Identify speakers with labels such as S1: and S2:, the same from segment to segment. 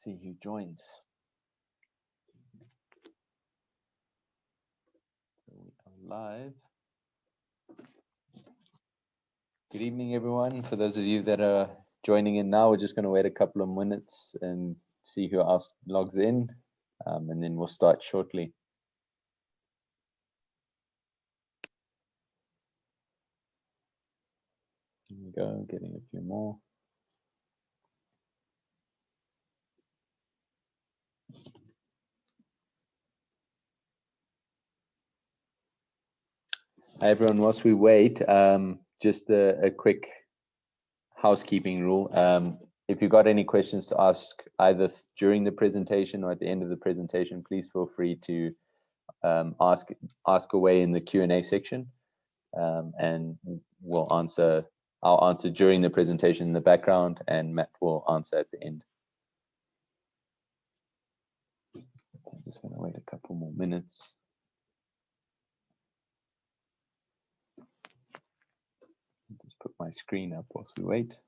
S1: See who joins. We are live. Good evening, everyone. For those of you that are joining in now, we're just going to wait a couple of minutes and see who else logs in, and then we'll start shortly. Here we go, getting a few more. Hi, everyone. Whilst we wait, just a quick housekeeping rule. If you've got any questions to ask either during the presentation or at the end of the presentation, please feel free to ask away in the Q&A section, and I'll answer during the presentation in the background, and Matt will answer at the end. I'm just going to wait a couple more minutes. Just put my screen up whilst we wait.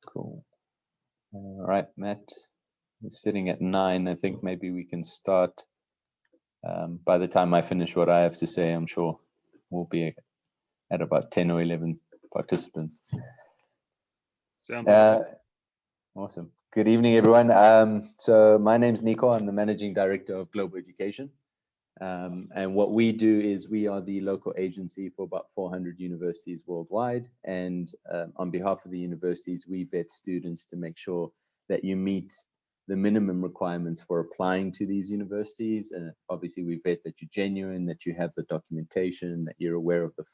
S1: Cool. All right, Matt, we're sitting at 9. I think maybe we can start. By the time I finish what I have to say, I'm sure we'll be at about 10 or 11 participants.
S2: Sounds like
S1: awesome. Good evening, everyone. So my name's Nico. I'm the Managing Director of Global Education. And what we do is we are the local agency for about 400 universities worldwide. And on behalf of the universities, we vet students to make sure that you meet the minimum requirements for applying to these universities. And obviously we vet that you're genuine, that you have the documentation, that you're aware of the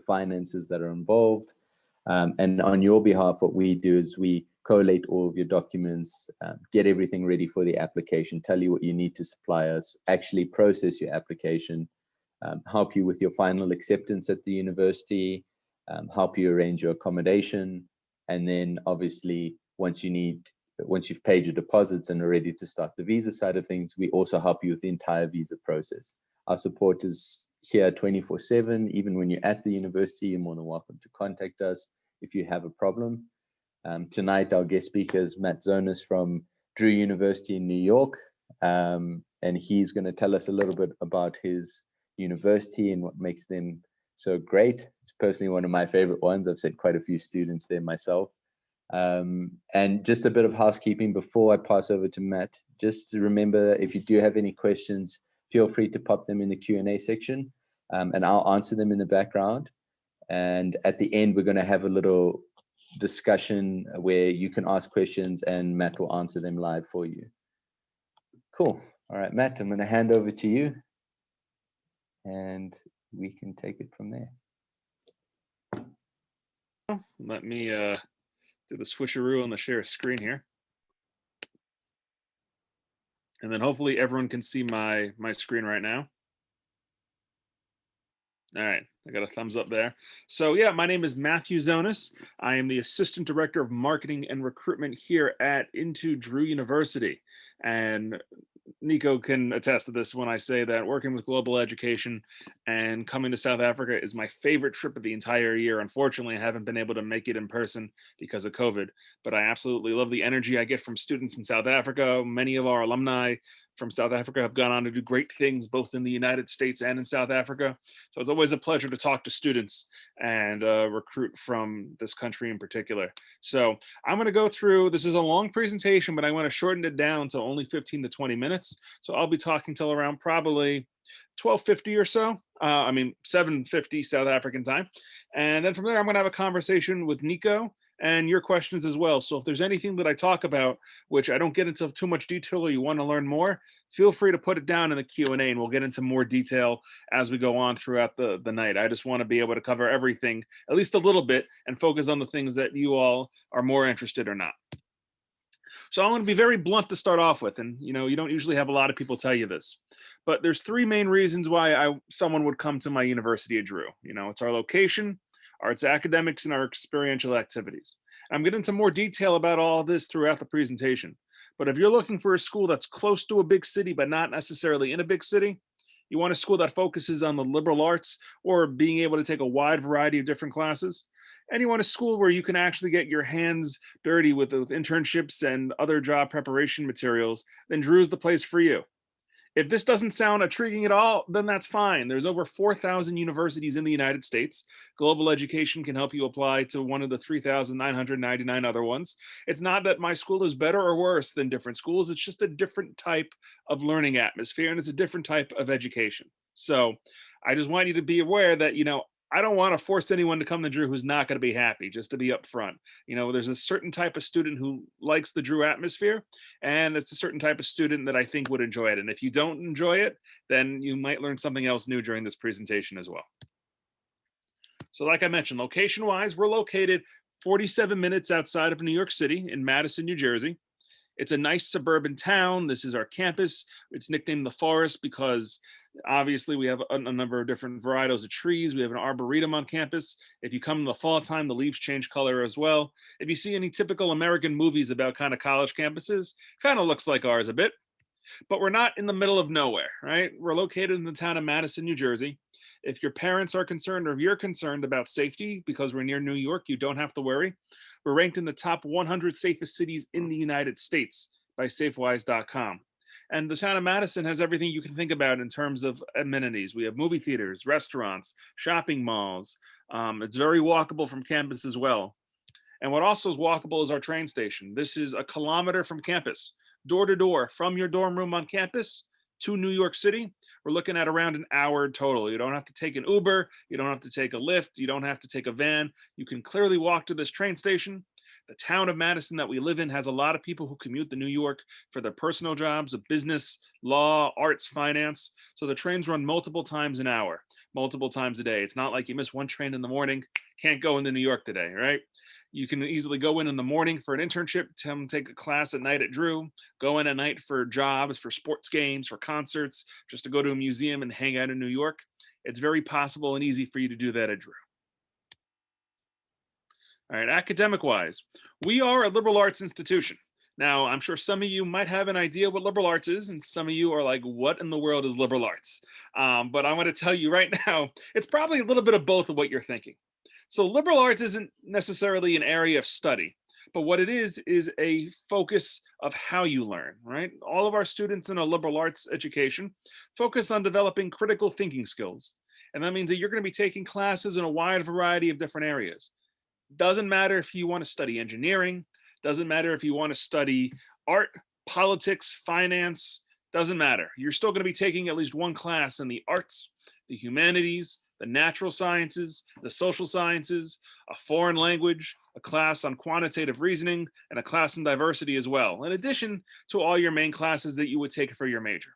S1: finances that are involved. And on your behalf, what we do is we collate all of your documents, get everything ready for the application, tell you what you need to supply us, actually process your application, help you with your final acceptance at the university, help you arrange your accommodation. And then obviously, once you've paid your deposits and are ready to start the visa side of things, we also help you with the entire visa process. Our support is here 24/7. Even when you're at the university, you're more than welcome to contact us if you have a problem. Tonight, our guest speaker is Matt Zonis from Drew University in New York, and he's going to tell us a little bit about his university and what makes them so great. It's personally one of my favorite ones. I've sent quite a few students there myself. And just a bit of housekeeping before I pass over to Matt. Just to remember, if you do have any questions, feel free to pop them in the Q&A section, and I'll answer them in the background. And at the end, we're going to have a little discussion where you can ask questions and Matt will answer them live for you. Cool. All right, Matt, I'm going to hand over to you and we can take it from there.
S2: Let me do the switcheroo on the share screen here. And then hopefully everyone can see my screen right now. All right, I got a thumbs up there. So yeah, my name is Matthew Zonis. I am the Assistant Director of Marketing and Recruitment here at Drew University. And Nico can attest to this when I say that working with global education and coming to South Africa is my favorite trip of the entire year. Unfortunately, I haven't been able to make it in person because of COVID, but I absolutely love the energy I get from students in South Africa. Many of our alumni from South Africa have gone on to do great things both in the United States and in South Africa. So it's always a pleasure to talk to students and recruit from this country in particular. So I'm going to go through, this is a long presentation, but I want to shorten it down to only 15 to 20 minutes. So I'll be talking till around probably 12:50 or so. 7:50 South African time. And then from there, I'm going to have a conversation with Nico and your questions as well. So if there's anything that I talk about, which I don't get into too much detail or you want to learn more, feel free to put it down in the Q&A and we'll get into more detail as we go on throughout the night. I just want to be able to cover everything, at least a little bit, and focus on the things that you all are more interested or not. So I'm going to be very blunt to start off with, and you don't usually have a lot of people tell you this, but there's 3 main reasons why someone would come to my university at Drew. It's our location, its academics, and our experiential activities. I'm getting into more detail about all of this throughout the presentation. But if you're looking for a school that's close to a big city, but not necessarily in a big city, you want a school that focuses on the liberal arts or being able to take a wide variety of different classes. And you want a school where you can actually get your hands dirty with internships and other job preparation materials, then Drew is the place for you. If this doesn't sound intriguing at all, then that's fine. There's over 4,000 universities in the United States. Global Education can help you apply to one of the 3,999 other ones. It's not that my school is better or worse than different schools. It's just a different type of learning atmosphere, and it's a different type of education. So I just want you to be aware that, I don't want to force anyone to come to Drew who's not going to be happy, just to be upfront. There's a certain type of student who likes the Drew atmosphere, and it's a certain type of student that I think would enjoy it. And if you don't enjoy it, then you might learn something else new during this presentation as well. So like I mentioned, location-wise, we're located 47 minutes outside of New York City in Madison, New Jersey. It's a nice suburban town. This is our campus. It's nicknamed the Forest because obviously we have a number of different varietals of trees. We have an arboretum on campus. If you come in the fall time, the leaves change color as well. If you see any typical American movies about kind of college campuses, kind of looks like ours a bit. But we're not in the middle of nowhere, right? We're located in the town of Madison, New Jersey. If your parents are concerned or if you're concerned about safety because we're near New York, you don't have to worry. We're ranked in the top 100 safest cities in the United States by safewise.com. And the town of Madison has everything you can think about in terms of amenities. We have movie theaters, restaurants, shopping malls. It's very walkable from campus as well. And what also is walkable is our train station. This is 1 kilometer from campus, door to door, from your dorm room on campus to New York City. We're looking at around an hour total. You don't have to take an Uber. You don't have to take a Lyft. You don't have to take a van. You can clearly walk to this train station. The town of Madison that we live in has a lot of people who commute to New York for their personal jobs of business, law, arts, finance. So the trains run multiple times an hour, multiple times a day. It's not like you miss one train in the morning, can't go into New York today, right? You can easily go in the morning for an internship, take a class at night at Drew, go in at night for jobs, for sports games, for concerts, just to go to a museum and hang out in New York. It's very possible and easy for you to do that at Drew. All right, academic-wise, we are a liberal arts institution. Now, I'm sure some of you might have an idea what liberal arts is, and some of you are like, what in the world is liberal arts? But I'm going to tell you right now, it's probably a little bit of both of what you're thinking. So liberal arts isn't necessarily an area of study, but what it is a focus of how you learn, right? All of our students in a liberal arts education focus on developing critical thinking skills. And that means that you're going to be taking classes in a wide variety of different areas. Doesn't matter if you want to study engineering, doesn't matter if you want to study art, politics, finance, doesn't matter. You're still going to be taking at least one class in the arts, the humanities, the natural sciences, the social sciences, a foreign language, a class on quantitative reasoning, and a class in diversity as well, in addition to all your main classes that you would take for your major.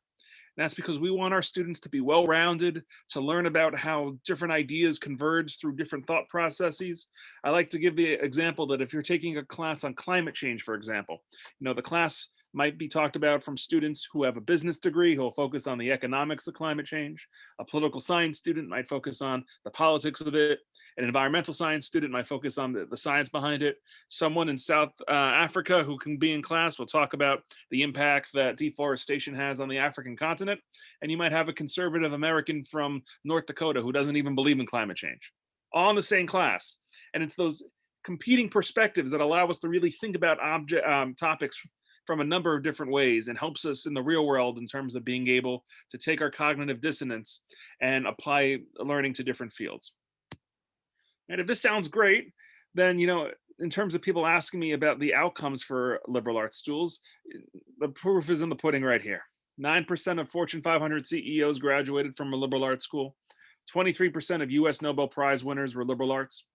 S2: And that's because we want our students to be well-rounded, to learn about how different ideas converge through different thought processes. I like to give the example that if you're taking a class on climate change, for example, the class might be talked about from students who have a business degree who will focus on the economics of climate change. A political science student might focus on the politics of it. An environmental science student might focus on the science behind it. Someone in South Africa who can be in class will talk about the impact that deforestation has on the African continent. And you might have a conservative American from North Dakota who doesn't even believe in climate change, all in the same class. And it's those competing perspectives that allow us to really think about topics from a number of different ways and helps us in the real world in terms of being able to take our cognitive dissonance and apply learning to different fields. And if this sounds great, then, in terms of people asking me about the outcomes for liberal arts schools, the proof is in the pudding right here. 9% of Fortune 500 CEOs graduated from a liberal arts school. 23% of US Nobel Prize winners were liberal arts.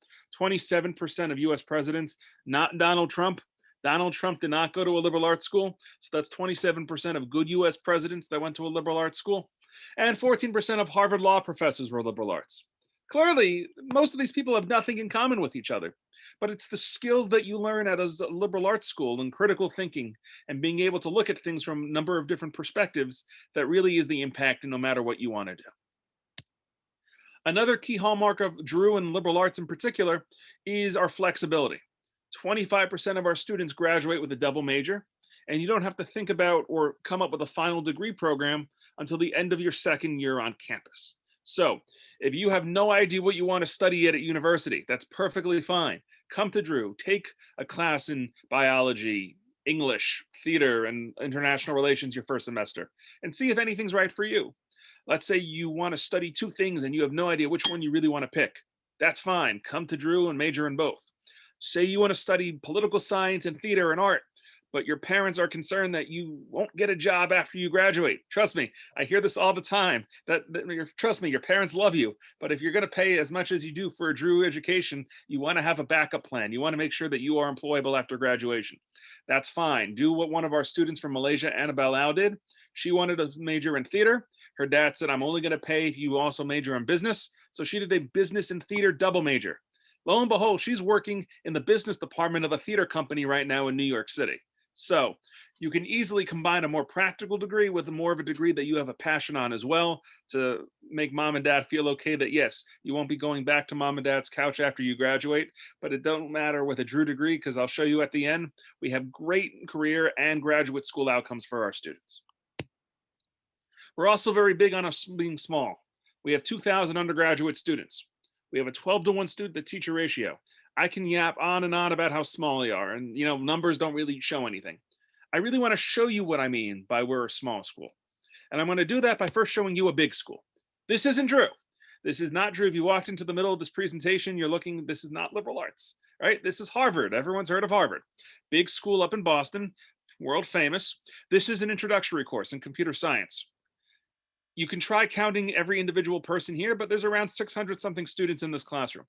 S2: 27% of US presidents, not Donald Trump. Donald Trump did not go to a liberal arts school. So that's 27% of good US presidents that went to a liberal arts school. And 14% of Harvard law professors were liberal arts. Clearly, most of these people have nothing in common with each other, but it's the skills that you learn at a liberal arts school and critical thinking and being able to look at things from a number of different perspectives that really is the impact, no matter what you want to do. Another key hallmark of Drew and liberal arts in particular is our flexibility. 25% of our students graduate with a double major, And you don't have to think about or come up with a final degree program until the end of your second year on campus. So if you have no idea what you want to study at university, that's perfectly fine. Come to Drew, take a class in biology, English, theater, and international relations your first semester, and see if anything's right for you. Let's say you want to study two things and you have no idea which one you really want to pick. That's fine. Come to Drew and major in both. Say you want to study political science and theater and art, but your parents are concerned that you won't get a job after you graduate. Trust me, I hear this all the time. Trust me, your parents love you, but if you're going to pay as much as you do for a Drew education, you want to have a backup plan. You want to make sure that you are employable after graduation. That's fine. Do what one of our students from Malaysia, Annabelle Lau, did. She wanted to major in theater. Her dad said, I'm only going to pay if you also major in business. So she did a business and theater double major. Lo and behold, she's working in the business department of a theater company right now in New York City. So you can easily combine a more practical degree with more of a degree that you have a passion on as well, to make mom and dad feel okay that yes, you won't be going back to mom and dad's couch after you graduate, but it don't matter with a Drew degree, because I'll show you at the end, we have great career and graduate school outcomes for our students. We're also very big on us being small. We have 2,000 undergraduate students. We have a 12-to-1 student to teacher ratio. I can yap on and on about how small they are, and numbers don't really show anything. I really want to show you what I mean by we're a small school. And I'm going to do that by first showing you a big school. This isn't Drew. This is not Drew. If you walked into the middle of this presentation, you're looking, this is not liberal arts, right? This is Harvard. Everyone's heard of Harvard. Big school up in Boston, world famous. This is an introductory course in computer science. You can try counting every individual person here, but there's around 600 something students in this classroom.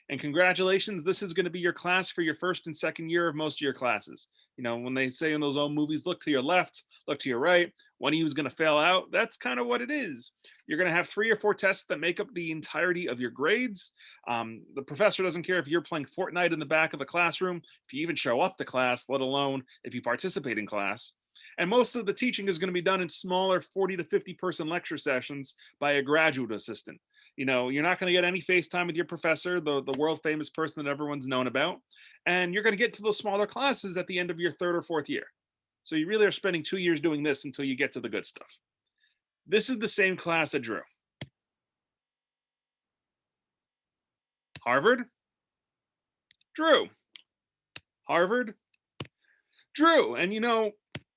S2: And congratulations, this is going to be your class for your first and second year of most of your classes. When they say in those old movies, look to your left, look to your right, one of you is going to fail out. That's kind of what it is. You're going to have 3 or 4 tests that make up the entirety of your grades. The professor doesn't care if you're playing Fortnite in the back of the classroom, if you even show up to class, let alone if you participate in class. And most of the teaching is going to be done in smaller 40 to 50 person lecture sessions by a graduate assistant. You're not going to get any FaceTime with your professor, the world famous person that everyone's known about. And you're going to get to those smaller classes at the end of your 3rd or 4th year. So you really are spending 2 years doing this until you get to the good stuff. This is the same class at Drew. Harvard, Drew. Harvard, Drew. And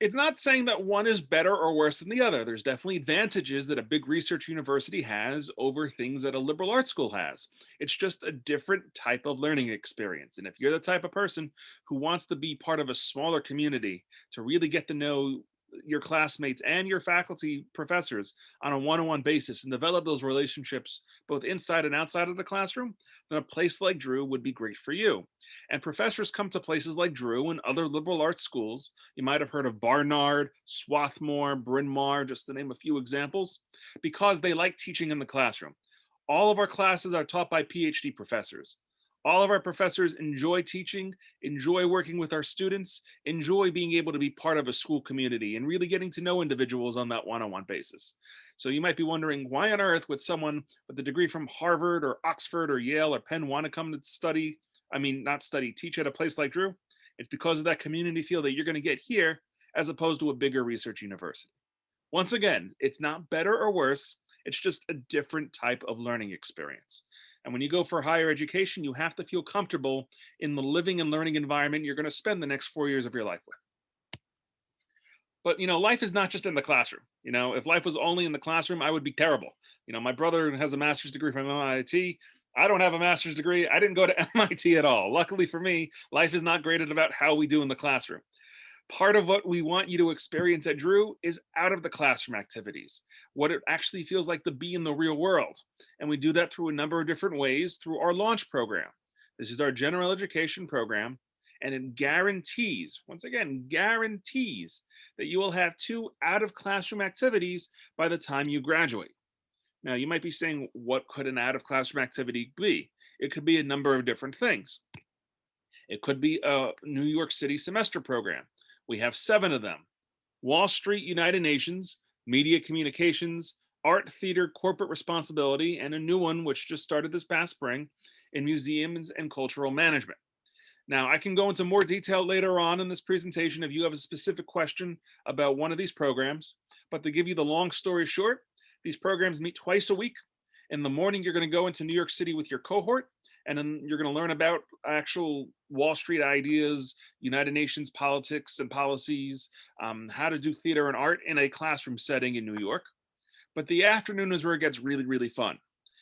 S2: it's not saying that one is better or worse than the other. There's definitely advantages that a big research university has over things that a liberal arts school has. It's just a different type of learning experience. And if you're the type of person who wants to be part of a smaller community, to really get to know your classmates and your faculty professors on a one-on-one basis and develop those relationships both inside and outside of the classroom, then a place like Drew would be great for you. And professors come to places like Drew and other liberal arts schools. You might have heard of Barnard, Swarthmore, Bryn Mawr, just to name a few examples, because they like teaching in the classroom. All of our classes are taught by PhD professors. All of our professors enjoy teaching, enjoy working with our students, enjoy being able to be part of a school community and really getting to know individuals on that one-on-one basis. So you might be wondering, why on earth would someone with a degree from Harvard or Oxford or Yale or Penn want to come to teach at a place like Drew? It's because of that community feel that you're going to get here as opposed to a bigger research university. Once again, it's not better or worse. It's just a different type of learning experience. And when you go for higher education, you have to feel comfortable in the living and learning environment you're going to spend the next 4 years of your life with. But, life is not just in the classroom. If life was only in the classroom, I would be terrible. My brother has a master's degree from MIT. I don't have a master's degree. I didn't go to MIT at all. Luckily for me, life is not graded about how we do in the classroom. Part of what we want you to experience at Drew is out of the classroom activities, what it actually feels like to be in the real world. And we do that through a number of different ways through our launch program. This is our general education program, and it guarantees, once again, guarantees that you will have 2 out of classroom activities by the time you graduate. Now, you might be saying, what could an out of classroom activity be? It could be a number of different things. It could be a New York City semester program. We have 7 of them: Wall Street, United Nations, Media Communications, Art, Theater, Corporate Responsibility, and a new one which just started this past spring in Museums and Cultural Management. Now, I can go into more detail later on in this presentation if you have a specific question about one of these programs, but to give you the long story short, these programs meet twice a week. In the morning, you're going to go into New York City with your cohort, and then you're going to learn about actual Wall Street ideas, United Nations politics and policies, how to do theater and art in a classroom setting in New York. But the afternoon is where it gets really, really fun,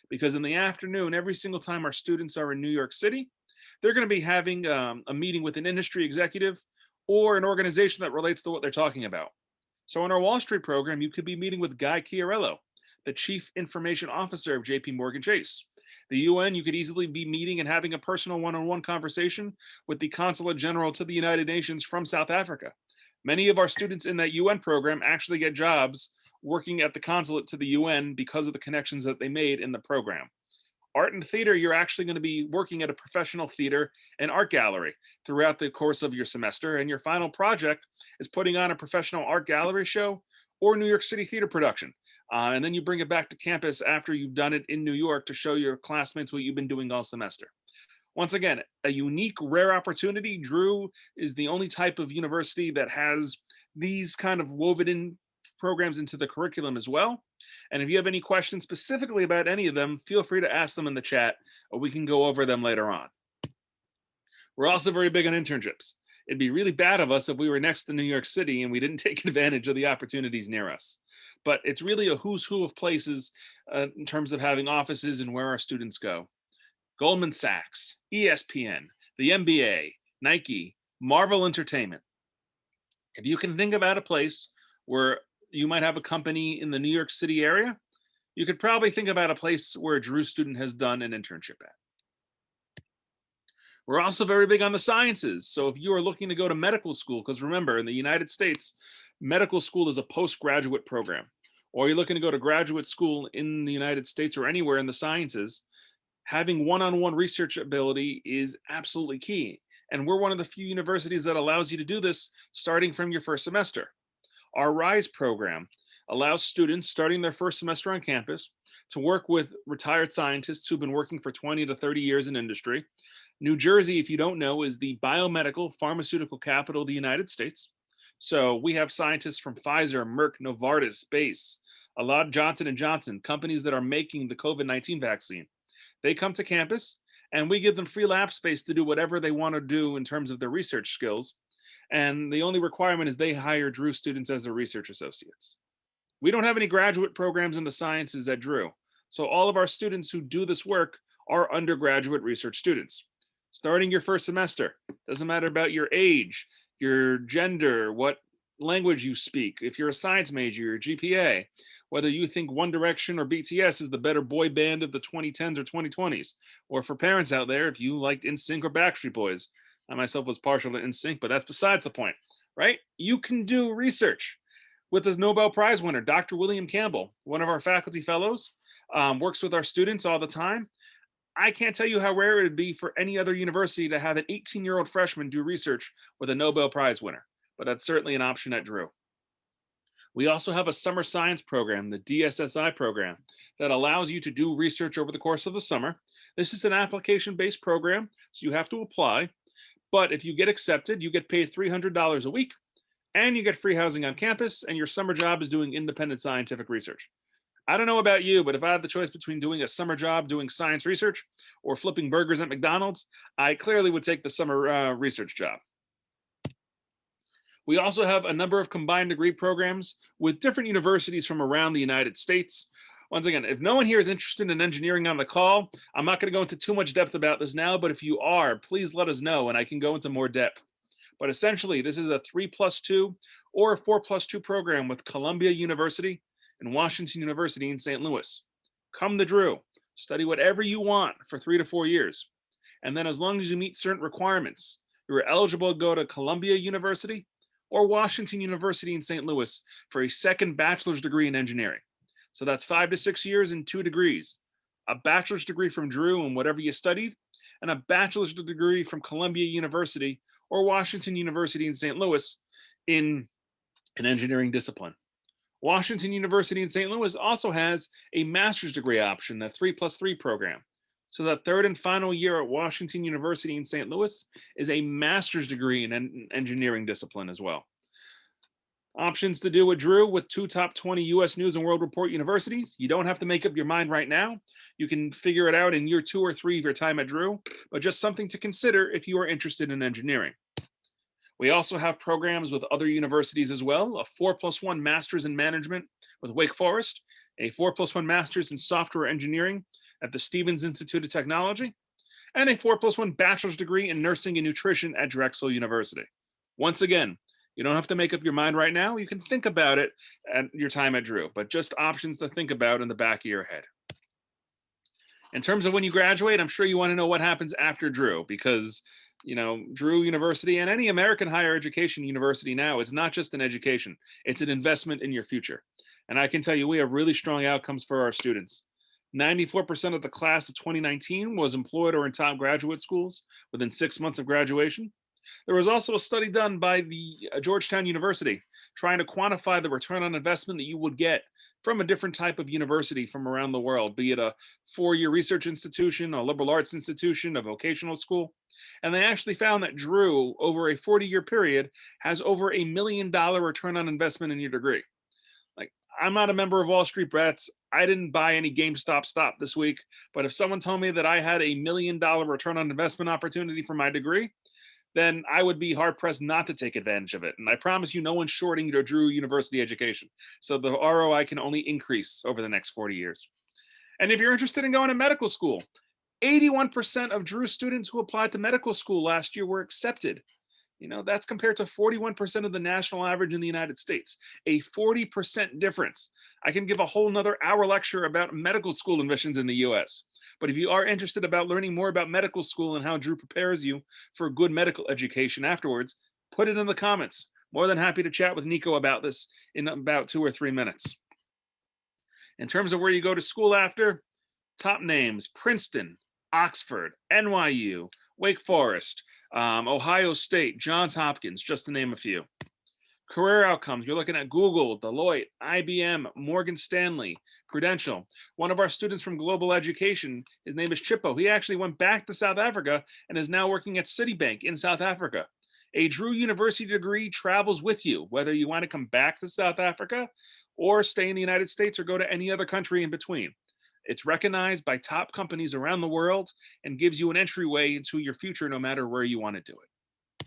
S2: because in the afternoon, every single time our students are in New York City, they're going to be having a meeting with an industry executive or an organization that relates to what they're talking about. So in our Wall Street program, you could be meeting with Guy Chiarello, the Chief Information Officer of JP Morgan Chase. The UN, you could easily be meeting and having a personal one-on-one conversation with the Consulate General to the United Nations from South Africa. Many of our students in that UN program actually get jobs working at the consulate to the UN because of the connections that they made in the program. Art and theater, you're actually going to be working at a professional theater and art gallery throughout the course of your semester. And your final project is putting on a professional art gallery show or New York City theater production. And then you bring it back to campus after you've done it in New York to show your classmates what you've been doing all semester. Once again, a unique, rare opportunity. Drew is the only type of university that has these kind of woven in programs into the curriculum as well. And if you have any questions specifically about any of them, feel free to ask them in the chat, or we can go over them later on. We're also very big on internships. It'd be really bad of us if we were next to New York City and we didn't take advantage of the opportunities near us. But it's really a who's who of places in terms of having offices and where our students go. Goldman Sachs, ESPN, the NBA, Nike, Marvel Entertainment. If you can think about a place where you might have a company in the New York City area, you could probably think about a place where a Drew student has done an internship at. We're also very big on the sciences. So if you are looking to go to medical school, because remember, in the United States, medical school is a postgraduate program, or you're looking to go to graduate school in the United States or anywhere in the sciences, having one-on-one research ability is absolutely key. And we're one of the few universities that allows you to do this starting from your first semester. Our RISE program allows students starting their first semester on campus to work with retired scientists who've been working for 20 to 30 years in industry. New Jersey, if you don't know, is the biomedical pharmaceutical capital of the United States. So we have scientists from Pfizer, Merck, Novartis, Base, a lot of Johnson & Johnson, companies that are making the COVID-19 vaccine. They come to campus and we give them free lab space to do whatever they want to do in terms of their research skills. And the only requirement is they hire Drew students as their research associates. We don't have any graduate programs in the sciences at Drew. So all of our students who do this work are undergraduate research students. Starting your first semester, doesn't matter about your age, your gender, what language you speak, if you're a science major, your GPA, whether you think One Direction or BTS is the better boy band of the 2010s or 2020s, or for parents out there, if you liked NSYNC or Backstreet Boys. I myself was partial to NSYNC, but that's besides the point, right? You can do research with the Nobel Prize winner, Dr. William Campbell, one of our faculty fellows, works with our students all the time. I can't tell you how rare it would be for any other university to have an 18-year-old freshman do research with a Nobel Prize winner, but that's certainly an option at Drew. We also have a summer science program, the DSSI program, that allows you to do research over the course of the summer. This is an application-based program, so you have to apply. But if you get accepted, you get paid $300 a week, and you get free housing on campus, and your summer job is doing independent scientific research. I don't know about you, but if I had the choice between doing a summer job doing science research or flipping burgers at McDonald's, I clearly would take the summer research job. We also have a number of combined degree programs with different universities from around the United States. Once again, if no one here is interested in engineering on the call, I'm not going to go into too much depth about this now, but if you are, please let us know and I can go into more depth. But essentially, this is a 3+2 or a 4+2 program with Columbia University and Washington University in St. Louis. Come to Drew, study whatever you want for 3 to 4 years. And then as long as you meet certain requirements, you're eligible to go to Columbia University or Washington University in St. Louis for a second bachelor's degree in engineering. So that's 5 to 6 years and 2 degrees. A bachelor's degree from Drew in whatever you studied, and a bachelor's degree from Columbia University or Washington University in St. Louis in an engineering discipline. Washington University in St. Louis also has a master's degree option, the 3+3 program. So the third and final year at Washington University in St. Louis is a master's degree in engineering discipline as well. Options to do with Drew with 2 top 20 US News and World Report universities. You don't have to make up your mind right now. You can figure it out in year 2 or 3 of your time at Drew, but just something to consider if you are interested in engineering. We also have programs with other universities as well, a 4+1 Master's in Management with Wake Forest, a 4+1 Master's in Software Engineering at the Stevens Institute of Technology, and a 4+1 Bachelor's degree in Nursing and Nutrition at Drexel University. Once again, you don't have to make up your mind right now. You can think about it at your time at Drew, but just options to think about in the back of your head. In terms of when you graduate, I'm sure you want to know what happens after Drew, because Drew University and any American higher education university now, it's not just an education, it's an investment in your future. And I can tell you, we have really strong outcomes for our students. 94% of the class of 2019 was employed or in top graduate schools within 6 months of graduation. There was also a study done by the Georgetown University trying to quantify the return on investment that you would get from a different type of university from around the world, be it a 4-year research institution, a liberal arts institution, a vocational school. And they actually found that Drew, over a 40-year period, has over $1 million return on investment in your degree. Like, I'm not a member of Wall Street Bets. I didn't buy any GameStop stock this week, but if someone told me that I had $1 million return on investment opportunity for my degree, then I would be hard pressed not to take advantage of it. And I promise you, no one's shorting your Drew University education. So the ROI can only increase over the next 40 years. And if you're interested in going to medical school, 81% of Drew students who applied to medical school last year were accepted. That's compared to 41% of the national average in the United States, a 40% difference. I can give a whole nother hour lecture about medical school admissions in the US. But if you are interested about learning more about medical school and how Drew prepares you for good medical education afterwards, put it in the comments. More than happy to chat with Nico about this in about 2 or 3 minutes. In terms of where you go to school after, top names: Princeton, Oxford, NYU, Wake Forest, Ohio State, Johns Hopkins, just to name a few. Career outcomes, you're looking at Google, Deloitte, IBM, Morgan Stanley, Prudential. One of our students from Global Education, his name is Chippo. He actually went back to South Africa and is now working at Citibank in South Africa. A Drew University degree travels with you, whether you want to come back to South Africa or stay in the United States or go to any other country in between. It's recognized by top companies around the world and gives you an entryway into your future no matter where you want to do it.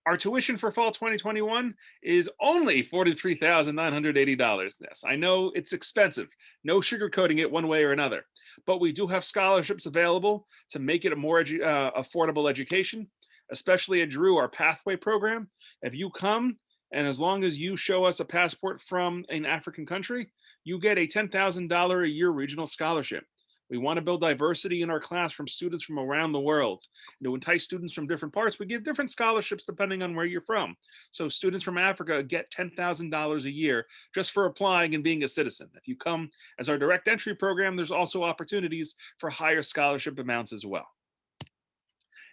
S2: Our tuition for fall 2021 is only $43,980. Yes, I know it's expensive. No sugarcoating it one way or another. But we do have scholarships available to make it a more affordable education, especially at Drew, our Pathway program. If you come, and as long as you show us a passport from an African country, you get a $10,000 a year regional scholarship. We want to build diversity in our class from students from around the world. To entice students from different parts, we give different scholarships depending on where you're from. So students from Africa get $10,000 a year just for applying and being a citizen. If you come as our direct entry program, there's also opportunities for higher scholarship amounts as well.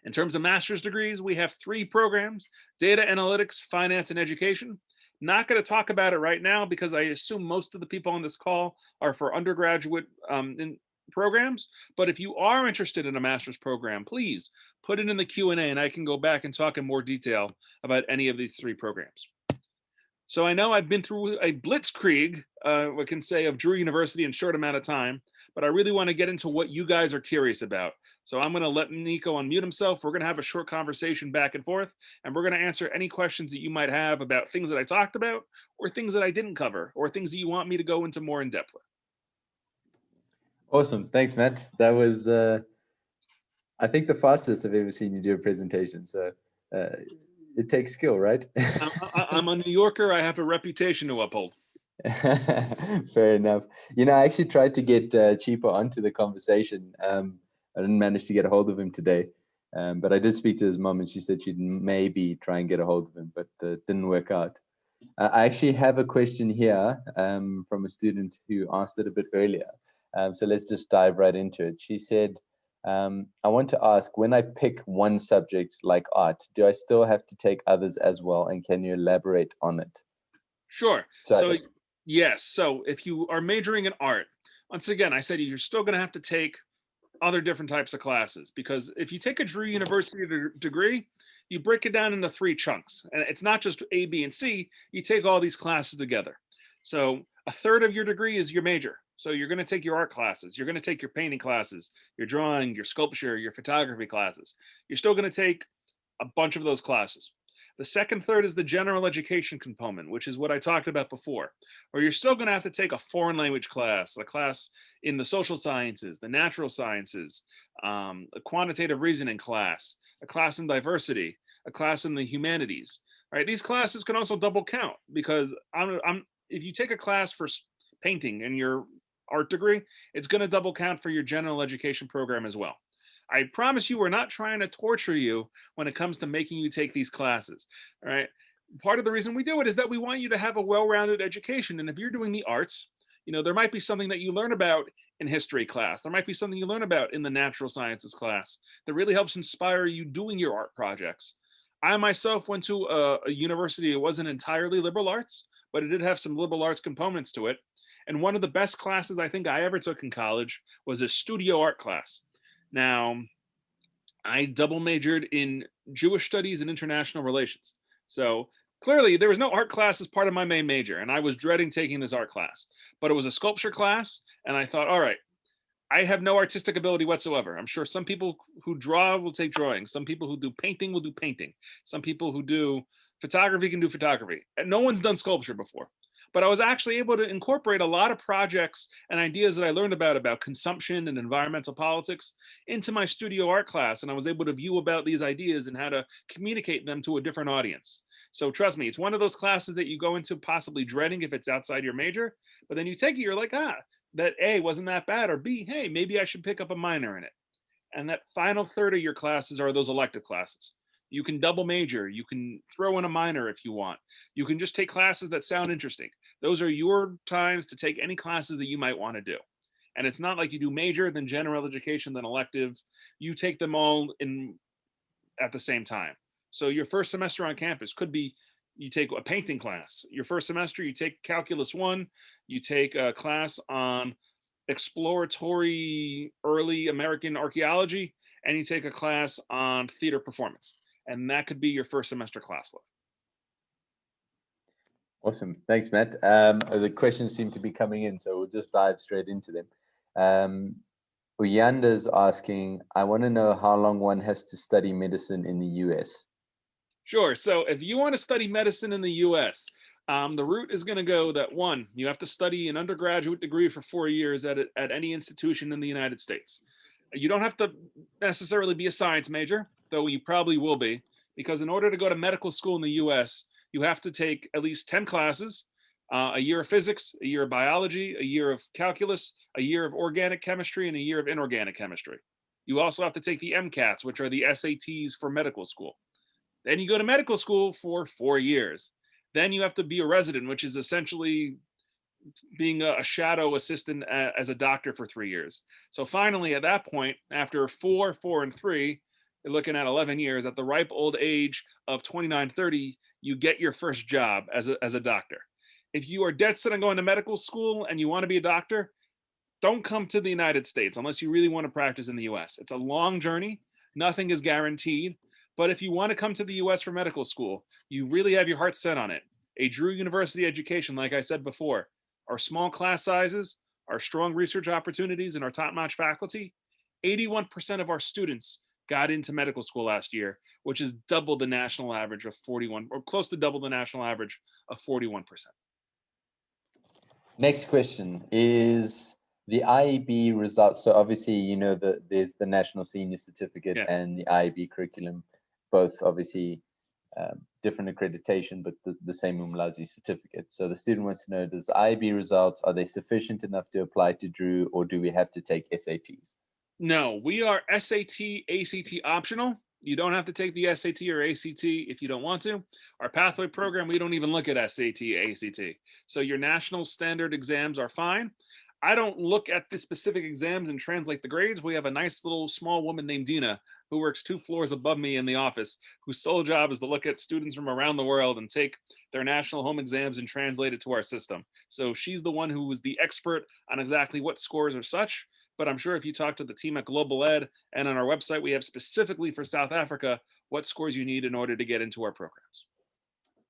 S2: In terms of master's degrees, we have 3 programs: data analytics, finance, and education. Not going to talk about it right now because I assume most of the people on this call are for undergraduate programs. But if you are interested in a master's program, please put it in the Q&A and I can go back and talk in more detail about any of these 3 programs. So I know I've been through a blitzkrieg, we can say, of Drew University in a short amount of time, but I really want to get into what you guys are curious about. So I'm going to let Nico unmute himself. We're going to have a short conversation back and forth, and we're going to answer any questions that you might have about things that I talked about, or things that I didn't cover, or things that you want me to go into more in depth with.
S1: Awesome. Thanks, Matt. That was, I think, the fastest I've ever seen you do a presentation. So it takes skill, right?
S2: I'm a New Yorker. I have a reputation to uphold.
S1: Fair enough. I actually tried to get Chipo onto the conversation. I didn't manage to get a hold of him today, but I did speak to his mom, and she said she'd maybe try and get a hold of him, but it didn't work out. I actually have a question here from a student who asked it a bit earlier. So let's just dive right into it. She said, I want to ask, when I pick one subject like art, do I still have to take others as well? And can you elaborate on it?
S2: Sure. So yes. So if you are majoring in art, once again, I said you're still going to have to take other different types of classes, because if you take a Drew University degree, you break it down into 3 chunks, and it's not just A, B, and C. You take all these classes together. So a third of your degree is your major. So you're going to take your art classes, you're going to take your painting classes, your drawing, your sculpture, your photography classes. You're still going to take a bunch of those classes. The second third is the general education component, which is what I talked about before, where you're still going to have to take a foreign language class, a class in the social sciences, the natural sciences, a quantitative reasoning class, a class in diversity, a class in the humanities. Right? These classes can also double count, because if you take a class for painting in your art degree, it's going to double count for your general education program as well. I promise you, we're not trying to torture you when it comes to making you take these classes. All right. Part of the reason we do it is that we want you to have a well-rounded education. And if you're doing the arts, there might be something that you learn about in history class. There might be something you learn about in the natural sciences class that really helps inspire you doing your art projects. I myself went to a university that wasn't entirely liberal arts, but it did have some liberal arts components to it. And one of the best classes I think I ever took in college was a studio art class. Now, I double majored in Jewish studies and international relations. So clearly, there was no art class as part of my main major, and I was dreading taking this art class. But it was a sculpture class, and I thought, all right, I have no artistic ability whatsoever. I'm sure some people who draw will take drawing. Some people who do painting will do painting. Some people who do photography can do photography. And no one's done sculpture before. But I was actually able to incorporate a lot of projects and ideas that I learned about consumption and environmental politics into my studio art class. And I was able to view about these ideas and how to communicate them to a different audience. So trust me, it's one of those classes that you go into possibly dreading if it's outside your major, but then you take it, you're like, that A wasn't that bad, or B, hey, maybe I should pick up a minor in it. And that final third of your classes are those elective classes. You can double major, you can throw in a minor if you want. You can just take classes that sound interesting. Those are your times to take any classes that you might want to do. And it's not like you do major, then general education, then elective. You take them all in at the same time. So your first semester on campus could be you take a painting class. Your first semester, you take Calculus 1, you take a class on exploratory early American archaeology, and you take a class on theater performance. And that could be your first semester class load.
S1: Awesome. Thanks, Matt. The questions seem to be coming in, so we'll just dive straight into them. Uyanda's asking, I want to know how long one has to study medicine in the US.
S2: Sure. So if you want to study medicine in the US, the route is going to go that, one, you have to study an undergraduate degree for 4 years at any institution in the United States. You don't have to necessarily be a science major, though you probably will be, because in order to go to medical school in the US, you have to take at least 10 classes, a year of physics, a year of biology, a year of calculus, a year of organic chemistry, and a year of inorganic chemistry. You also have to take the MCATs, which are the SATs for medical school. Then you go to medical school for 4 years. Then you have to be a resident, which is essentially being a shadow assistant as a doctor for 3 years. So finally, at that point, after 4, 4, and 3, you're looking at 11 years. At the ripe old age of 29, 30, you get your first job as a doctor. If you are dead set on going to medical school and you want to be a doctor, don't come to the United States unless you really want to practice in the US. It's a long journey. Nothing is guaranteed. But if you want to come to the US for medical school, you really have your heart set on it. A Drew University education, like I said before, our small class sizes, our strong research opportunities, and our top-notch faculty, 81% of our students got into medical school last year, which is double the national average of 41, or close to double the national average of 41%.
S1: Next question is the IEB results. So obviously, you know, there's the National Senior Certificate and the IEB curriculum, both obviously different accreditation, but the same Umlazi certificate. So the student wants to know, does the IEB results, are they sufficient enough to apply to Drew, or do we have to take SATs?
S2: No, we are SAT, ACT optional. You don't have to take the SAT or ACT if you don't want to. Our pathway program, we don't even look at SAT, ACT. So your national standard exams are fine. I don't look at the specific exams and translate the grades. We have a nice little small woman named Dina who works 2 floors above me in the office, whose sole job is to look at students from around the world and take their national home exams and translate it to our system. So she's the one who was the expert on exactly what scores are such. but I'm sure if you talk to the team at Global Ed and on our website, we have specifically for South Africa what scores you need in order to get into our programs.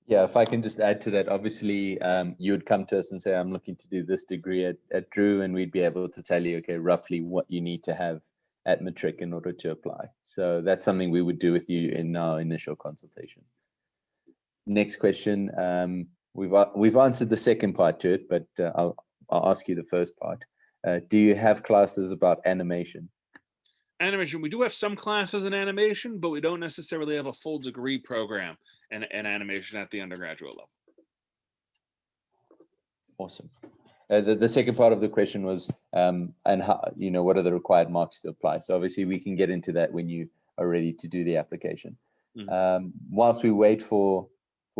S1: Yeah, if I can just add to that, obviously, you would come to us and say, I'm looking to do this degree at Drew, and we'd be able to tell you, okay, roughly what you need to have at matric in order to apply. So that's something we would do with you in our initial consultation. Next question. We've answered the second part to it, but I'll ask you the first part. Do you have classes about animation?
S2: Animation, we do have some classes in animation, but we don't necessarily have a full degree program in animation at the undergraduate level.
S1: Awesome. The second part of the question was, and how, what are the required marks to apply? So obviously we can get into that when you are ready to do the application. Whilst we wait for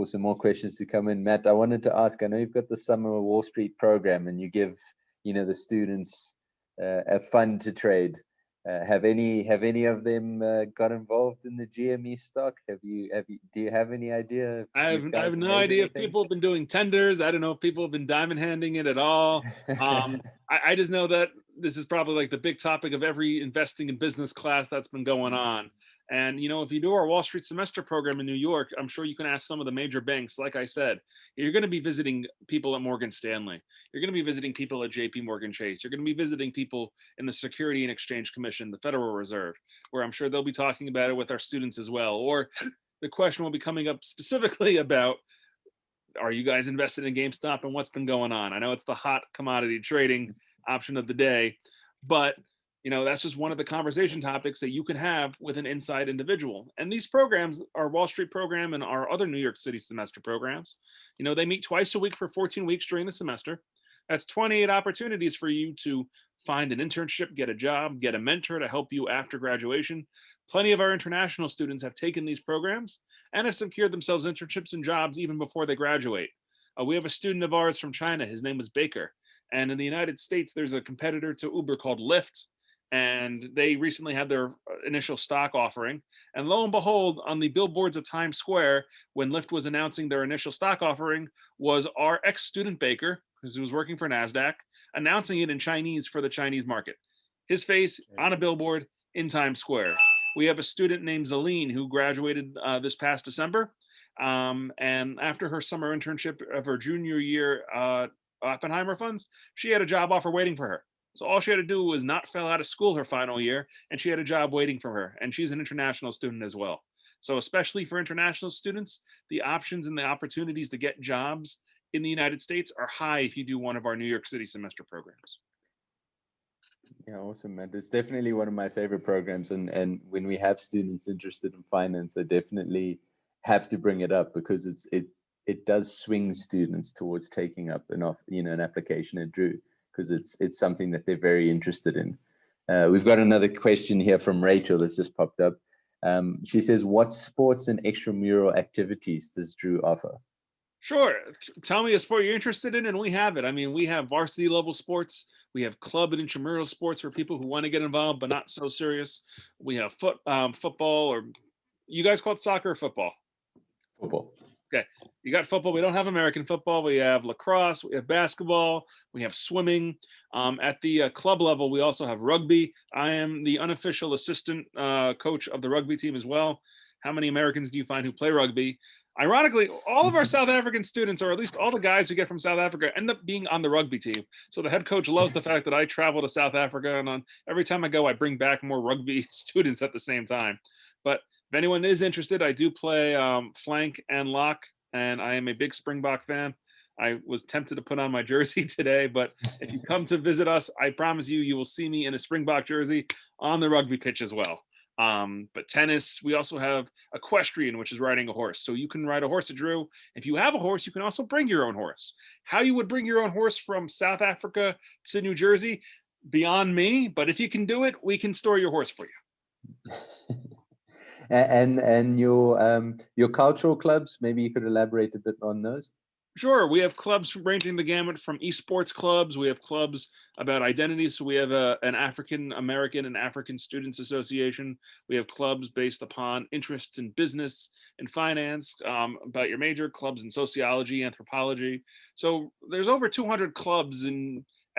S1: some more questions to come in, Matt, I wanted to ask, I know you've got the Summer Wall Street program and you give, the students a fund to trade. Have any of them got involved in the GME stock? Do you have any idea?
S2: I have no idea if people have been doing tenders. I don't know if people have been diamond handing it at all. I just know that this is probably like the big topic of every investing in business class that's been going on. And, if you do our Wall Street semester program in New York, I'm sure you can ask some of the major banks. Like I said, you're going to be visiting people at Morgan Stanley. You're going to be visiting people at JP Morgan Chase. You're going to be visiting people in the Security and Exchange Commission, the Federal Reserve, where I'm sure they'll be talking about it with our students as well. Or the question will be coming up specifically about, are you guys invested in GameStop and what's been going on? I know it's the hot commodity trading option of the day, but that's just one of the conversation topics that you can have with an inside individual. And these programs, our Wall Street program and our other New York City semester programs, they meet twice a week for 14 weeks during the semester. That's 28 opportunities for you to find an internship, get a job, get a mentor to help you after graduation. Plenty of our international students have taken these programs and have secured themselves internships and jobs even before they graduate. We have a student of ours from China. His name was Baker. And in the United States, there's a competitor to Uber called Lyft. And they recently had their initial stock offering. And lo and behold, on the billboards of Times Square, when Lyft was announcing their initial stock offering, was our ex-student Baker, because he was working for NASDAQ, announcing it in Chinese for the Chinese market. His face on a billboard in Times Square. We have a student named Zaline who graduated this past December. And after her summer internship of her junior year Oppenheimer funds, she had a job offer waiting for her. So all she had to do was not fail out of school her final year, and she had a job waiting for her. And she's an international student as well. So especially for international students, the options and the opportunities to get jobs in the United States are high if you do one of our New York City semester programs.
S1: Yeah, awesome, man. It's definitely one of my favorite programs. And when we have students interested in finance, I definitely have to bring it up because it does swing students towards taking up an application at Drew, because it's something that they're very interested in. We've got another question here from Rachel that's just popped up. She says, what sports and extramural activities does Drew offer?
S2: Sure. Tell me a sport you're interested in, and we have it. I mean, we have varsity level sports. We have club and intramural sports for people who want to get involved but not so serious. We have football, or you guys call it soccer or football?
S1: Football.
S2: Okay. You got football. We don't have American football. We have lacrosse. We have basketball. We have swimming. At the club level, we also have rugby. I am the unofficial assistant coach of the rugby team as well. How many Americans do you find who play rugby? Ironically, all of our South African students, or at least all the guys we get from South Africa, end up being on the rugby team. So the head coach loves the fact that I travel to South Africa, and every time I go, I bring back more rugby students at the same time. But if anyone is interested, I do play flank and lock, and I am a big Springbok fan. I was tempted to put on my jersey today, but if you come to visit us, I promise you will see me in a Springbok jersey on the rugby pitch as well. But tennis, we also have equestrian, which is riding a horse. So you can ride a horse at Drew. If you have a horse, you can also bring your own horse. How you would bring your own horse from South Africa to New Jersey, beyond me. But if you can do it, we can store your horse for you.
S1: And your cultural clubs, maybe you could elaborate a bit on those.
S2: Sure. We have clubs ranging the gamut from esports clubs. We have clubs about identity. So we have an African American and African Students Association. We have clubs based upon interests in business and finance, about your major clubs in sociology, anthropology. So there's over 200 clubs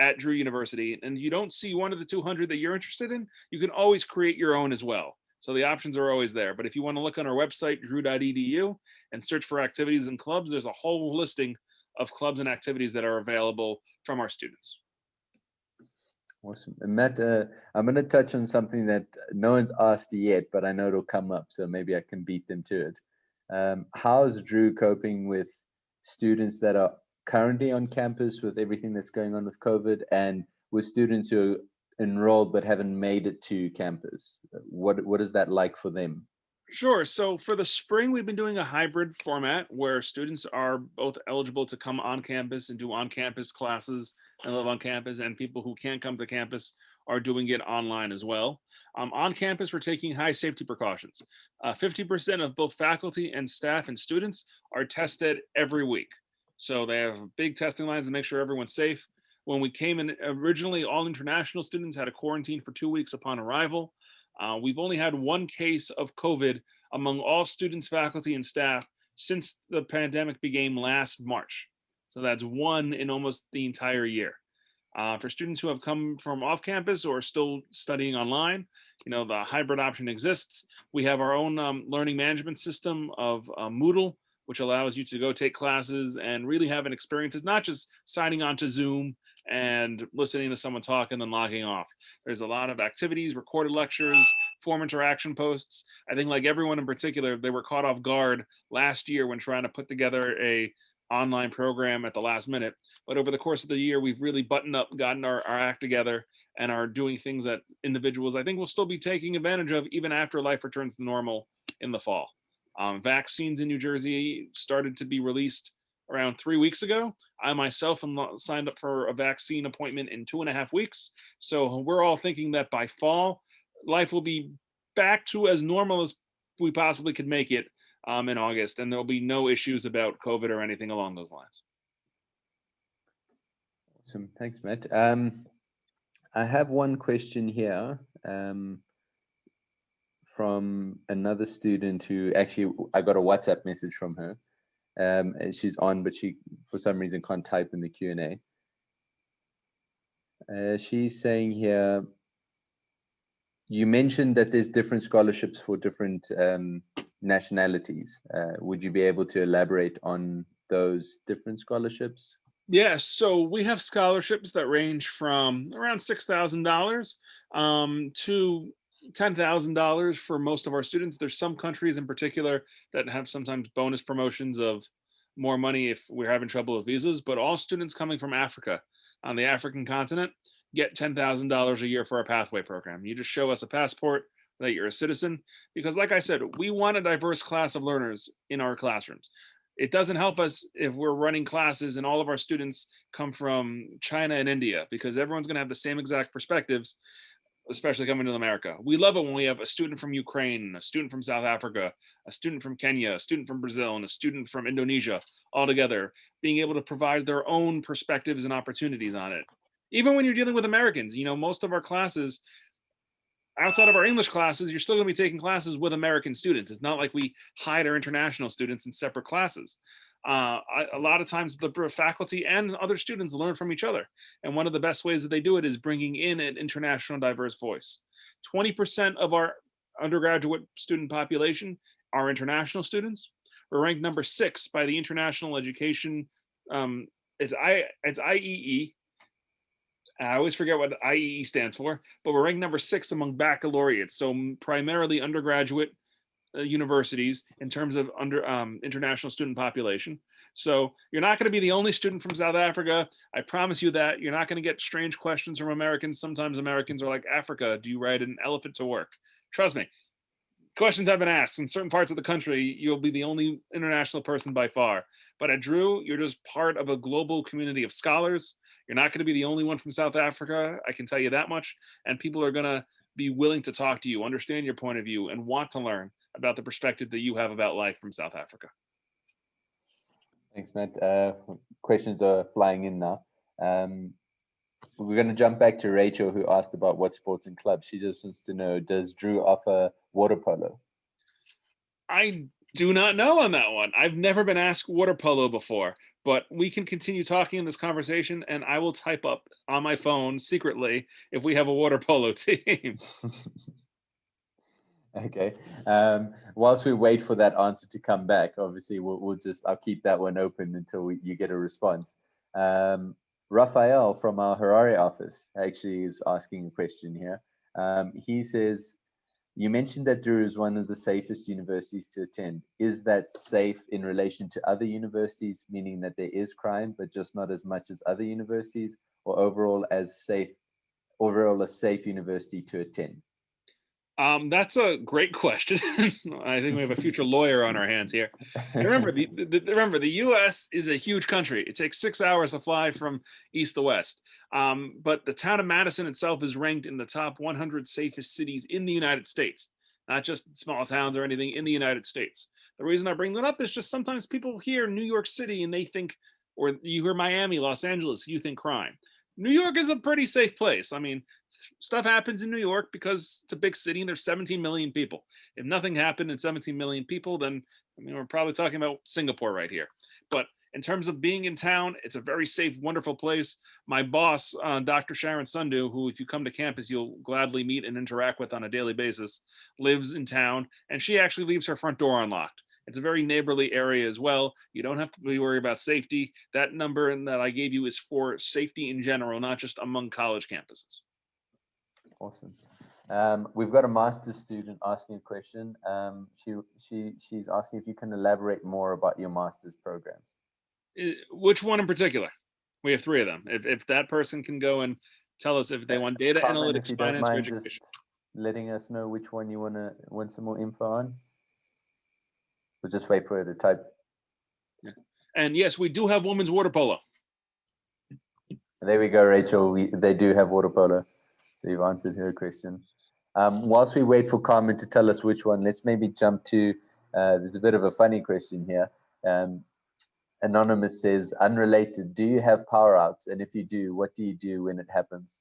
S2: at Drew University, and you don't see one of the 200 that you're interested in, you can always create your own as well. So the options are always there. But if you want to look on our website, drew.edu, and search for activities and clubs, there's a whole listing of clubs and activities that are available from our students.
S1: Awesome. And Matt, I'm going to touch on something that no one's asked yet, but I know it'll come up, so maybe I can beat them to it. How's Drew coping with students that are currently on campus with everything that's going on with COVID, and with students who are enrolled but haven't made it to campus? What is that like for them?
S2: Sure. So for the spring, we've been doing a hybrid format where students are both eligible to come on campus and do on-campus classes and live on campus, and people who can't come to campus are doing it online as well. On campus, we're taking high safety precautions. 50% of both faculty and staff and students are tested every week. So they have big testing lines to make sure everyone's safe. When we came in originally, all international students had a quarantine for 2 weeks upon arrival. We've only had one case of COVID among all students, faculty, and staff since the pandemic began last March. So that's one in almost the entire year. For students who have come from off campus or still studying online, the hybrid option exists. We have our own learning management system of Moodle, which allows you to go take classes and really have an experience. It's not just signing on to Zoom and listening to someone talk and then logging off. There's a lot of activities, recorded lectures, form interaction posts. I think, like everyone in particular, they were caught off guard last year when trying to put together a online program at the last minute. But over the course of the year, we've really buttoned up, gotten our act together, and are doing things that individuals, I think, will still be taking advantage of even after life returns to normal in the fall. Vaccines in New Jersey started to be released around 3 weeks ago. I myself am signed up for a vaccine appointment in 2.5 weeks. So we're all thinking that by fall, life will be back to as normal as we possibly could make it in August, and there'll be no issues about COVID or anything along those lines.
S1: Awesome. Thanks, Matt. I have one question here from another student who actually, I got a WhatsApp message from her. And she's on, but she, for some reason, can't type in the Q&A. She's saying here, you mentioned that there's different scholarships for different nationalities. Would you be able to elaborate on those different scholarships?
S2: Yeah, so we have scholarships that range from around $6,000 to $10,000 for most of our students. There's some countries in particular that have sometimes bonus promotions of more money if we're having trouble with visas, but all students coming from Africa on the African continent get $10,000 a year for our pathway program. You just show us a passport that you're a citizen, because like I said, we want a diverse class of learners in our classrooms. It doesn't help us if we're running classes and all of our students come from China and India, because everyone's going to have the same exact perspectives, especially coming to America. We love it when we have a student from Ukraine, a student from South Africa, a student from Kenya, a student from Brazil, and a student from Indonesia all together, being able to provide their own perspectives and opportunities on it. Even when you're dealing with Americans, most of our classes, outside of our English classes, you're still going to be taking classes with American students. It's not like we hide our international students in separate classes. A lot of times the faculty and other students learn from each other. And one of the best ways that they do it is bringing in an international diverse voice. 20% of our undergraduate student population are international students. We're ranked number 6 by the International Education. It's IEE. I always forget what IEE stands for, but we're ranked number 6 among baccalaureates. So primarily undergraduate universities in terms of international student population. So you're not going to be the only student from South Africa. I promise you that. You're not going to get strange questions from Americans. Sometimes Americans are like, Africa, do you ride an elephant to work? Trust me, questions have been asked. In certain parts of the country, you'll be the only international person by far. But at Drew, you're just part of a global community of scholars. You're not going to be the only one from South Africa, I can tell you that much. And people are going to be willing to talk to you, understand your point of view, and want to learn about the perspective that you have about life from South Africa.
S1: Thanks, Matt. Questions are flying in now. We're going to jump back to Rachel, who asked about what sports and clubs. She just wants to know, does Drew offer water polo?
S2: I Do not know on that one. I've never been asked water polo before, but we can continue talking in this conversation and I will type up on my phone secretly if we have a water polo team.
S1: Okay. Whilst we wait for that answer to come back, obviously I'll keep that one open until you get a response. Raphael from our Harare office actually is asking a question here. He says, you mentioned that Drew is one of the safest universities to attend. Is that safe in relation to other universities, meaning that there is crime, but just not as much as other universities, or overall a safe university to attend?
S2: That's a great question. I think we have a future lawyer on our hands here. Remember, the U.S. is a huge country. It takes 6 hours to fly from east to west. But the town of Madison itself is ranked in the top 100 safest cities in the United States, not just small towns or anything in the United States. The reason I bring that up is just sometimes people hear New York City and they think, or you hear Miami, Los Angeles, you think crime. New York is a pretty safe place. I mean, stuff happens in New York because it's a big city and there's 17 million people. If nothing happened in 17 million people, then I mean, we're probably talking about Singapore right here. But in terms of being in town, it's a very safe, wonderful place. My boss, Dr. Sharon Sundu, who if you come to campus, you'll gladly meet and interact with on a daily basis, lives in town, and she actually leaves her front door unlocked. It's a very neighborly area as well. You don't have to be worried about safety. That number that I gave you is for safety in general, not just among college campuses.
S1: Awesome. We've got a master's student asking a question. She's asking if you can elaborate more about your master's programs.
S2: Which one in particular? We have 3 of them. If that person can go and tell us if they want data
S1: Carmen,
S2: analytics,
S1: if you
S2: finance,
S1: don't
S2: or
S1: mind
S2: education.
S1: just letting us know which one you want some more info on. We'll just wait for her to type.
S2: Yeah. And yes, we do have women's water polo.
S1: There we go, Rachel. They do have water polo. So you've answered her question. Whilst we wait for Carmen to tell us which one, let's maybe jump to, there's a bit of a funny question here. Anonymous says, unrelated, do you have power outs? And if you do, what do you do when it happens?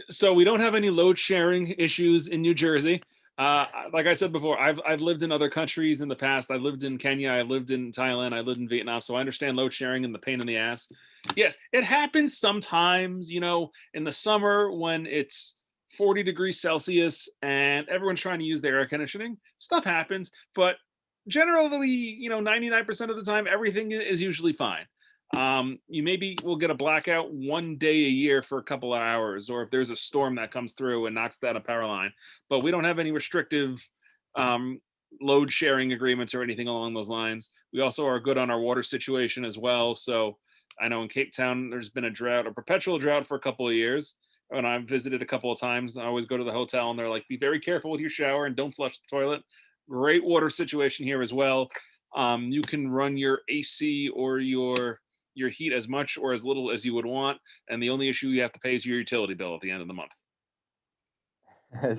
S2: So we don't have any load sharing issues in New Jersey. Like I said before, I've lived in other countries in the past. I lived in Kenya, I lived in Thailand, I lived in Vietnam, so I understand load sharing and the pain in the ass. Yes, it happens sometimes, you know, in the summer when it's 40 degrees Celsius and everyone's trying to use their air conditioning. Stuff happens, but generally, you know, 99% of the time, everything is usually fine. You maybe will get a blackout one day a year for a couple of hours, or if there's a storm that comes through and knocks down a power line. But we don't have any restrictive load sharing agreements or anything along those lines. We also are good on our water situation as well. So I know in Cape Town, there's been a drought, a perpetual drought for a couple of years. When I've visited a couple of times, I always go to the hotel and they're like, be very careful with your shower and don't flush the toilet. Great water situation here as well. You can run your AC or your heat as much or as little as you would want, and the only issue you have to pay is your utility bill at the end of the month.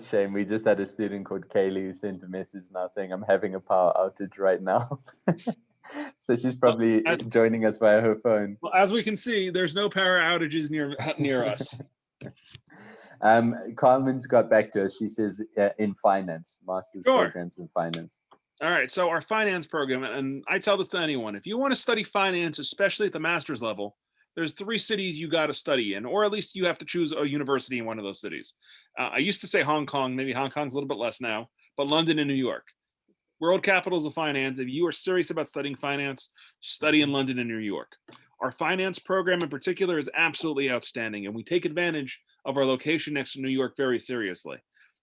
S1: Shame. We just had a student called Kaylee who sent a message now saying, I'm having a power outage right now. So she's probably joining us via her phone.
S2: Well, as we can see, there's no power outages near us.
S1: Carmen's got back to us. She says in finance, master's programs in finance.
S2: All right, so our finance program, and I tell this to anyone, if you want to study finance, especially at the master's level, there's 3 cities you got to study in, or at least you have to choose a university in one of those cities. I used to say Hong Kong, maybe Hong Kong's a little bit less now, but London and New York. World capitals of finance. If you are serious about studying finance, study in London and New York. Our finance program in particular is absolutely outstanding, and we take advantage of our location next to New York very seriously.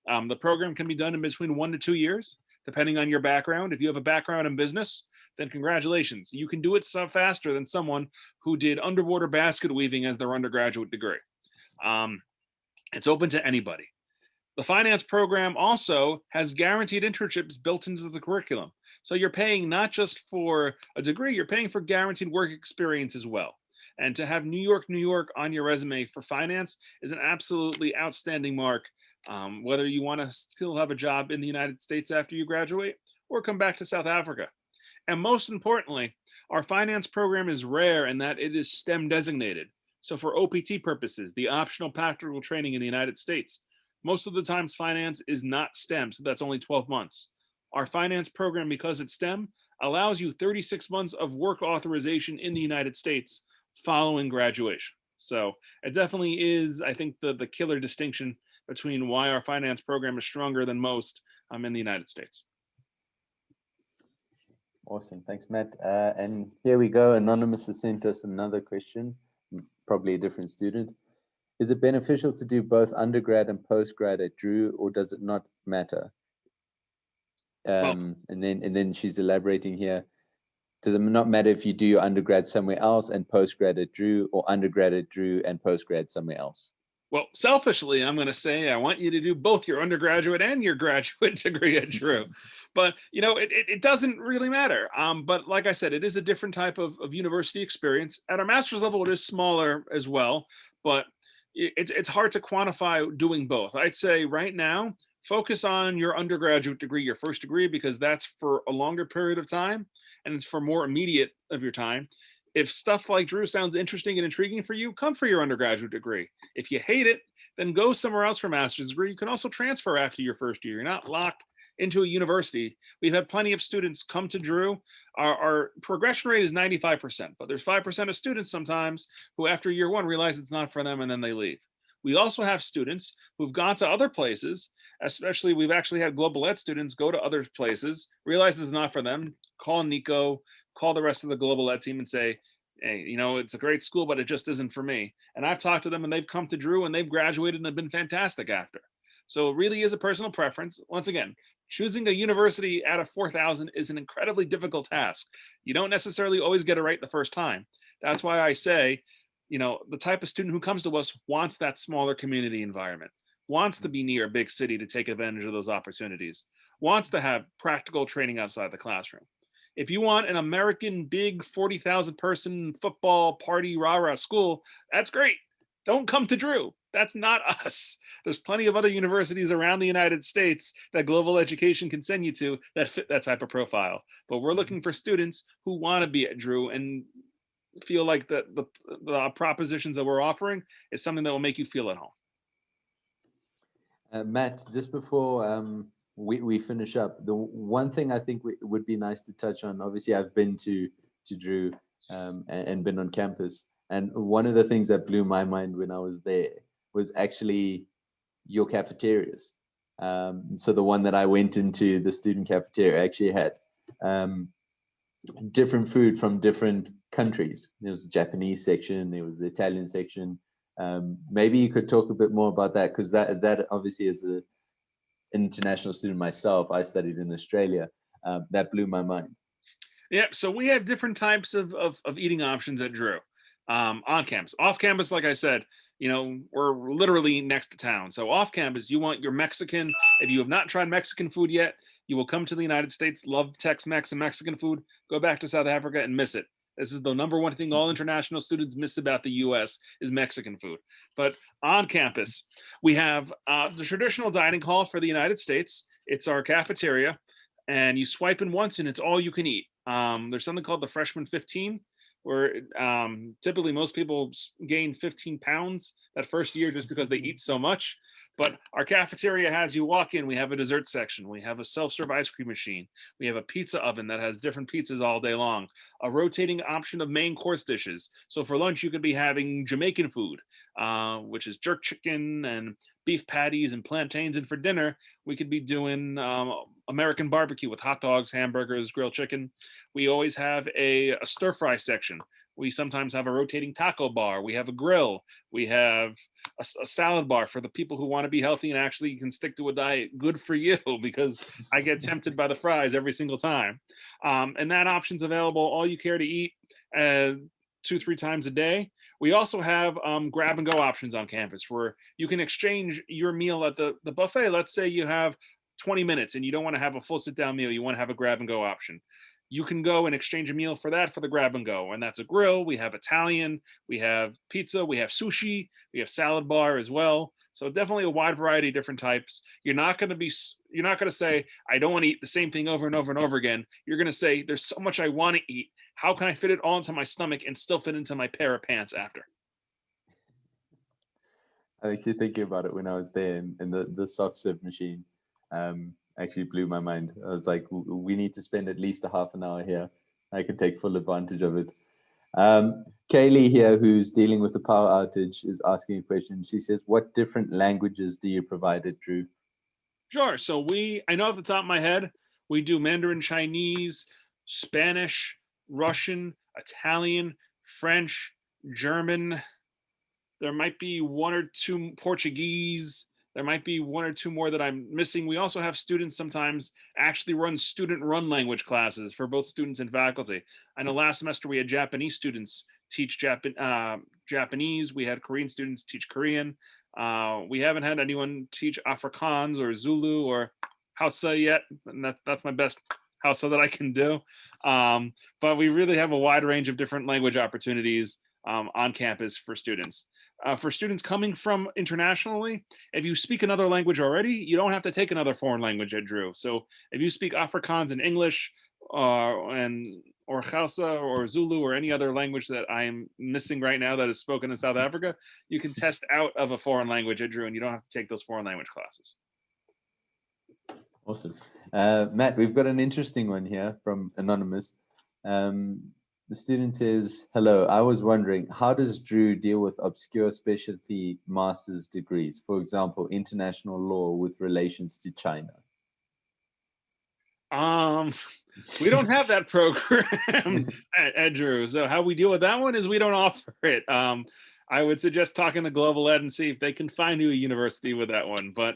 S2: The program can be done in between 1 to 2 years, depending on your background. If you have a background in business, then congratulations. You can do it so faster than someone who did underwater basket weaving as their undergraduate degree. It's open to anybody. The finance program also has guaranteed internships built into the curriculum. So you're paying not just for a degree, you're paying for guaranteed work experience as well. And to have New York on your resume for finance is an absolutely outstanding mark. Whether you want to still have a job in the United States after you graduate or come back to South Africa. And most importantly, our finance program is rare in that it is STEM designated. So for OPT purposes, the optional practical training in the United States, most of the times finance is not STEM, so that's only 12 months. Our finance program, because it's STEM, allows you 36 months of work authorization in the United States following graduation. So it definitely is, I think, the killer distinction between why our finance program is stronger than most in the United States.
S1: Awesome. Thanks, Matt. And here we go. Anonymous has sent us another question, probably a different student. Is it beneficial to do both undergrad and postgrad at Drew, or does it not matter? And then she's elaborating here. Does it not matter if you do your undergrad somewhere else and postgrad at Drew, or undergrad at Drew and postgrad somewhere else?
S2: Well, selfishly, I'm going to say I want you to do both your undergraduate and your graduate degree at Drew. But, you know, it doesn't really matter. But like I said, it is a different type of university experience. At our master's level, it is smaller as well. But it's hard to quantify doing both. I'd say right now, focus on your undergraduate degree, your first degree, because that's for a longer period of time and it's for more immediate of your time. If stuff like Drew sounds interesting and intriguing for you, come for your undergraduate degree. If you hate it, then go somewhere else for a master's degree. You can also transfer after your first year. You're not locked into a university. We've had plenty of students come to Drew. Our progression rate is 95%, but there's 5% of students sometimes who after year one realize it's not for them and then they leave. We also have students who've gone to other places, especially we've actually had global ed students go to other places, realize it's not for them, call Nico, call the rest of the global ed team and say, hey, you know, it's a great school, but it just isn't for me. And I've talked to them and they've come to Drew and they've graduated and have been fantastic after. So it really is a personal preference. Once again, choosing a university out of 4,000 is an incredibly difficult task. You don't necessarily always get it right the first time. That's why I say, you know, the type of student who comes to us wants that smaller community environment, wants to be near a big city to take advantage of those opportunities, wants to have practical training outside the classroom. If you want an American big 40,000 person football party rah-rah school, that's great. Don't come to Drew. That's not us. There's plenty of other universities around the United States that global education can send you to that fit that type of profile. But we're looking for students who want to be at Drew and feel like the propositions that we're offering is something that will make you feel at home.
S1: Matt, just before we finish up, the one thing I think would be nice to touch on, obviously I've been to Drew and been on campus, and one of the things that blew my mind when I was there was actually your cafeterias. So the one that I went into, the student cafeteria, actually had different food from different countries. There was the Japanese section, there was the Italian section. Maybe you could talk a bit more about that, because that obviously, as an international student myself, I studied in Australia. That blew my mind.
S2: Yeah, so we have different types of eating options at Drew on campus. Off campus, like I said, you know, we're literally next to town. So off campus, you want your Mexican. If you have not tried Mexican food yet, you will come to the United States, love Tex-Mex and Mexican food, go back to South Africa and miss it. This is the number one thing all international students miss about the US is Mexican food. But on campus, we have the traditional dining hall for the United States. It's our cafeteria, and you swipe in once and it's all you can eat. There's something called the Freshman 15, where typically most people gain 15 pounds that first year just because they eat so much. But our cafeteria has, you walk in, we have a dessert section, we have a self-serve ice cream machine, we have a pizza oven that has different pizzas all day long, a rotating option of main course dishes. So for lunch, you could be having Jamaican food, which is jerk chicken and beef patties and plantains. And for dinner, we could be doing American barbecue with hot dogs, hamburgers, grilled chicken. We always have a stir fry section. We sometimes have a rotating taco bar. We have a grill. We have a salad bar for the people who want to be healthy and actually can stick to a diet. Good for you, because I get tempted by the fries every single time. And that option's available all you care to eat 2-3 times a day. We also have grab and go options on campus where you can exchange your meal at the buffet. Let's say you have 20 minutes and you don't want to have a full sit down meal. You want to have a grab and go option. You can go and exchange a meal for that for the grab and go. And that's a grill. We have Italian, we have pizza, we have sushi, we have salad bar as well. So definitely a wide variety of different types. You're not going to say, I don't want to eat the same thing over and over and over again. You're going to say, there's so much I want to eat. How can I fit it all into my stomach and still fit into my pair of pants after?
S1: I was actually thinking about it when I was there in the soft serve machine. actually blew my mind. I was like, we need to spend at least a half an hour here. I can take full advantage of it. Kaylee here, who's dealing with the power outage, is asking a question. She says, what different languages do you provide at Drew?
S2: Sure. So I know off the top of my head, we do Mandarin Chinese, Spanish, Russian, Italian, French, German. There might be one or two Portuguese. There might be one or two more that I'm missing. We also have students sometimes actually run student-run language classes for both students and faculty. I know last semester we had Japanese students teach Japanese. We had Korean students teach Korean. We haven't had anyone teach Afrikaans or Zulu or Hausa yet, and that's my best Hausa that I can do. But we really have a wide range of different language opportunities on campus for students. For students coming from internationally, if you speak another language already, you don't have to take another foreign language at Drew. So if you speak Afrikaans and English, or Hausa or Zulu or any other language that I'm missing right now that is spoken in South Africa, you can test out of a foreign language at Drew, and you don't have to take those foreign language classes.
S1: Awesome. Matt, we've got an interesting one here from Anonymous. The student says, hello, I was wondering, how does Drew deal with obscure specialty master's degrees? For example, international law with relations to China.
S2: We don't have that program at Drew. So how we deal with that one is we don't offer it. I would suggest talking to Global Ed and see if they can find you a university with that one. But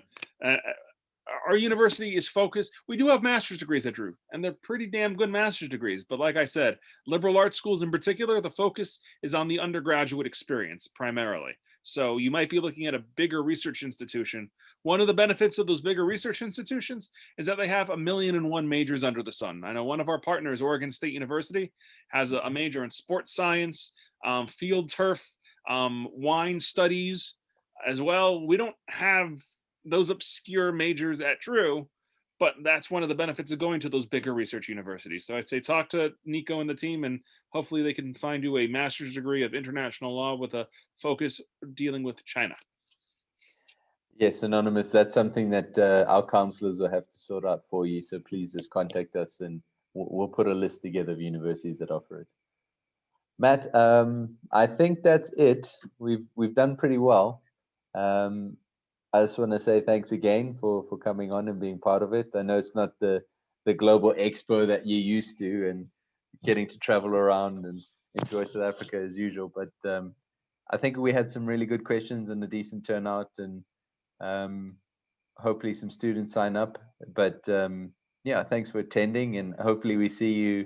S2: our university is focused. We do have master's degrees at Drew, and they're pretty damn good master's degrees. But like I said, liberal arts schools in particular, the focus is on the undergraduate experience primarily. So you might be looking at a bigger research institution. One of the benefits of those bigger research institutions is that they have 1,000,001 majors under the sun. I know one of our partners, Oregon State University, has a major in sports science, field turf, wine studies as well. We don't have those obscure majors at Drew, but that's one of the benefits of going to those bigger research universities. So I'd say talk to Nico and the team, and hopefully they can find you a master's degree of international law with a focus dealing with China.
S1: Yes, Anonymous, that's something that our counselors will have to sort out for you. So please just contact us and we'll put a list together of universities that offer it. Matt, I think that's it. We've done pretty well. I just want to say thanks again for coming on and being part of it. I know it's not the global expo that you're used to and getting to travel around and enjoy South Africa as usual, but I think we had some really good questions and a decent turnout, and hopefully some students sign up. But yeah, thanks for attending, and hopefully we see you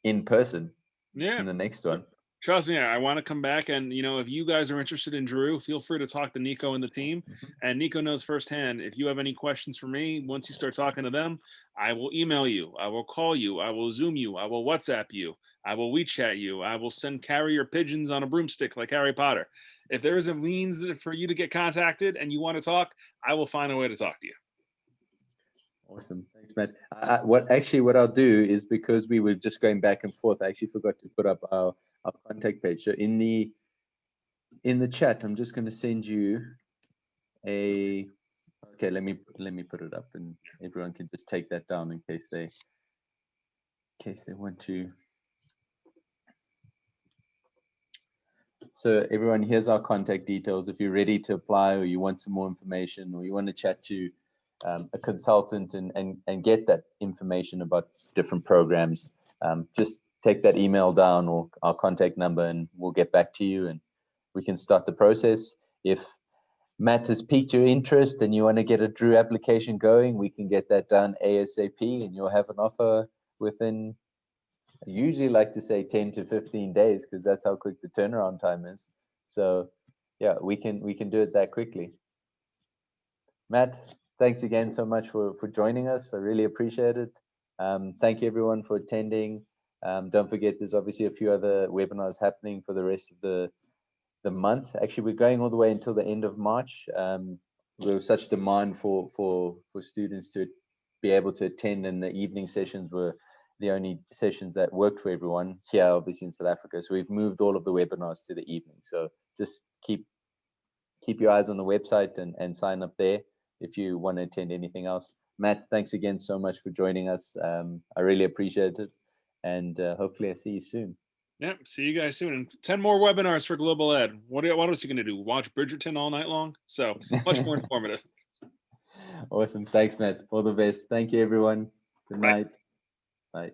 S1: in person in the next one.
S2: Trust me, I want to come back, and if you guys are interested in Drew, feel free to talk to Nico and the team. And Nico knows firsthand, if you have any questions for me, once you start talking to them, I will email you, I will call you, I will Zoom you, I will WhatsApp you, I will WeChat you, I will send carrier pigeons on a broomstick like Harry Potter. If there is a means for you to get contacted and you want to talk, I will find a way to talk to you.
S1: Awesome. Thanks, Matt. What I'll do is, because we were just going back and forth, I actually forgot to put up our contact page. So in the chat, I'm just going to send you okay, let me put it up, and everyone can just take that down in case they want to. So everyone, here's our contact details. If you're ready to apply, or you want some more information, or you want to chat to a consultant and get that information about different programs, just take that email down or our contact number, and we'll get back to you and we can start the process. If Matt has piqued your interest and you want to get a Drew application going, we can get that done ASAP, and you'll have an offer within, I usually like to say 10 to 15 days, because that's how quick the turnaround time is. So yeah, we can do it that quickly. Matt, thanks again so much for joining us. I really appreciate it. Thank you everyone for attending. Don't forget, there's obviously a few other webinars happening for the rest of the month. Actually, we're going all the way until the end of March. There was such demand for students to be able to attend, and the evening sessions were the only sessions that worked for everyone here, obviously in South Africa. So we've moved all of the webinars to the evening. So just keep your eyes on the website and sign up there if you want to attend anything else. Matt, thanks again so much for joining us. I really appreciate it. And hopefully I see you soon.
S2: Yeah, see you guys soon. And 10 more webinars for Global Ed. What else are you going to do? Watch Bridgerton all night long? So much more informative.
S1: Awesome. Thanks, Matt. All the best. Thank you, everyone. Good
S2: Bye.
S1: night. Bye.